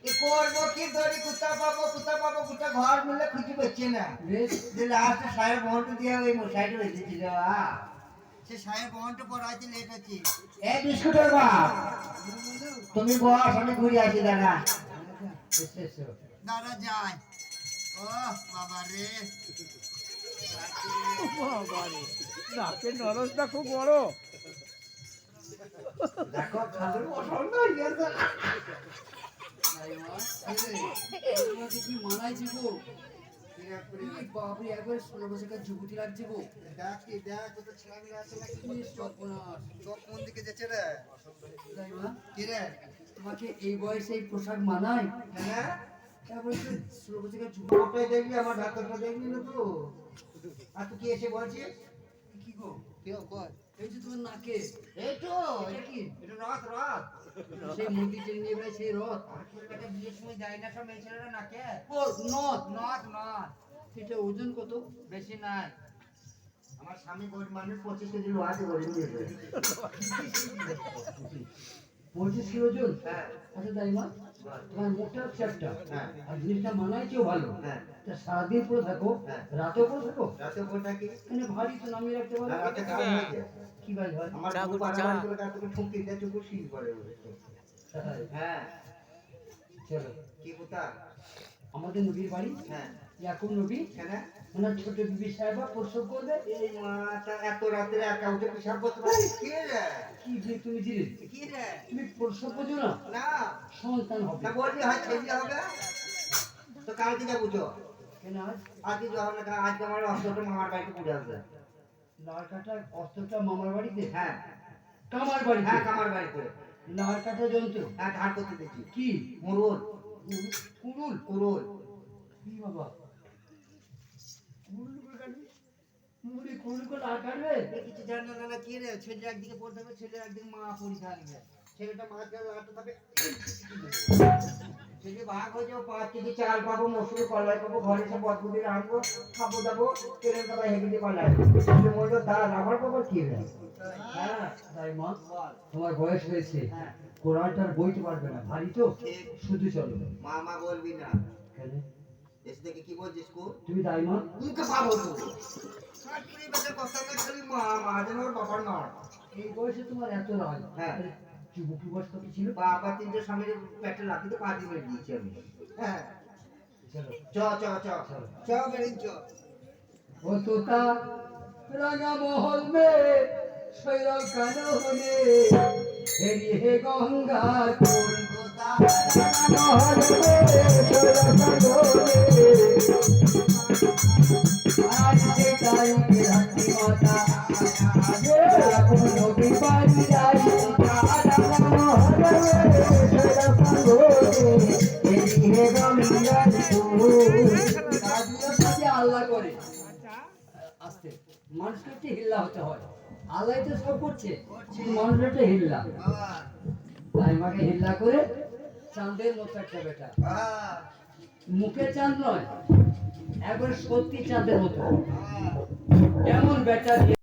এ করবো কি ধরি কোথা পাবো কোথা ঘর মিলে খুঁজে পাচ্ছি না যে লাস্টে সাহেব বহনটা দিয়ে ওই মশাইটা বেঁচেছিল সে সাহেব বহনটা পড়াইতে লেট হচ্ছে এই বিস্কুটের বাপ তুমি বস আমি ঘুরে আসি দাদা দাদা যাই ও বাবা রে নাকের নরসটা খুব বড়। দেখো খাদের অসম্ভব গেছে কি মানাইছি গো বাপরে একবার 16 বছরের যুবতী লাগছে গো। দেখ তো ছেলেমেয়ে আছে নাকি চোখ কোন দিকে যাচ্ছে রে কি রে তোমাকে এই বয়সে এই পোশাক মানায়? হ্যাঁ তারপরে 16 বছরের যুবতী ওটাই দেখবি আমার ঢাকাটা দেখবি না তো আর তুই কি এসে বলছিস কি গো? কেউ কর এই যে তোমার নাকে এই তো এটা কি এটা রাত সেই মুরগি টেনে নিয়ে বেড়ায় সেই রথ। এটা বিয়ের সময় যায় না সব মেয়ে ছেলেরা নাকে ও নথ। নথ এটা ওজন কত? বেশি নাই আমার স্বামী গরিব মানুষ 25 কেজি লোহা দিয়ে গরিব দিয়েছে 25 কিলো ওজন? হ্যাঁ আচ্ছা তাই মা তোমার মোটা চ্যাপটা হ্ঁ আর জিনিসটা মানাইছেও ভালো। হ্যাঁ তা সারাদিন পরে থাকো হ্যাঁ। রাতেও পরে থাকো রাতে কোনটা কি মানে ভারী তো নামিয়ে রাখতে পারো। রাতে কাজ হয়ে যায় কি ভাই হয়? আমার চা বউ করবি, চা? বারবার করে কাজ করে ঠুকতে দেয় চুকু শীল করে তাই। হ্যাঁ চলো কি কোথা আমাদের নবীর বাড়ি হ্যাঁ ইয়াকুব নবী কেন ওনার ছোট বিবি সাহেবা প্রসব করবে। এই মাটা এত রাতে একা উঠে পিসাব করতে পারি কি রে কি যে তুমি দিলে কি রে তুমি প্রসব করছো না না সন্তান হবে না বলবি হয় ছেলে হবে তো কালকে যাবো তো কেন আজ আজকে যাবো না আজকে আমার অস্ত্রটা মামার বাড়িতে পড়ে আসবে নার কাটা অস্ত্রটা মামার বাড়িতে? হ্যাঁ কামার বাড়িতে? হ্যাঁ কামার বাড়িতে নার কাটা যন্ত্র হ্যাঁ ধার করতে দেখছি কি? মুরুল কুড়ুল? কুরুল কি বাবা কুড়ুল করে কাটবে? মুড়ি কুড়ুল করে আর কাটবে? কিছু জানে না কি রে ছেলে একদিকে পড়ে থাকবে ছেলে একদিকে মা পড়ে থাকবে ছেলেটা মাছ গেল হাতে থাকবে ছেলে ভাগ হয়ে যাবো 5 কেজি চাল পাবো মসুর কলাই পাবো ঘরে সব বদবুদির আনবো খাবো দাবো তেলের দাবা হেগে দিয়ে পালাই ছেলে বললো তার আমার বাবা কি রে হ্যাঁ তাই মা বল তোমার বয়স হয়েছে হ্যাঁ কোরআনটার বইতে পারবে না ভারী তো ঠিক শুধু চলো। মামা বলবি না কেন এসে থেকে কি বলছিস কো তুমি তাই মা মুখে পাবো তো কাটপুরি বেচার কথা না খালি মা মা যেন ওর বাবার নয় এই বয়সে তোমার এত রাগ? হ্যাঁ। যুবক বয়স কত ছিল? বাবা তিনটে স্বামীর পেটে লাঠিতে 5 দিন মেরে দিয়েছি আমি হ্যাঁ চলো চ বেরিন চ ও তোতা রাঙা মহল মে শৈল কানো হলে হেরি হে গঙ্গা কোন তোতা রাঙা মহল মে শৈল কানো হলে আজ যে তাই কে রাখি মাতা আগে রাখুন নবী বাড়ি যাই রাঙা মহল মে শৈল কানো হলে হেরি হে গঙ্গা কোন আল্লাহ করে আসতে মানুষকে একটু হিল্লা হতে হয়। আল্লাহ তো সব করছে কিন্তু মানুষের একটা হিল্লা। বাবা তাই মাকে হিল্লা করে চাঁদের মতো একটা বেটা মুখে চাঁদ নয় একবার সত্যি চাঁদের মতো বাবা এমন বেটা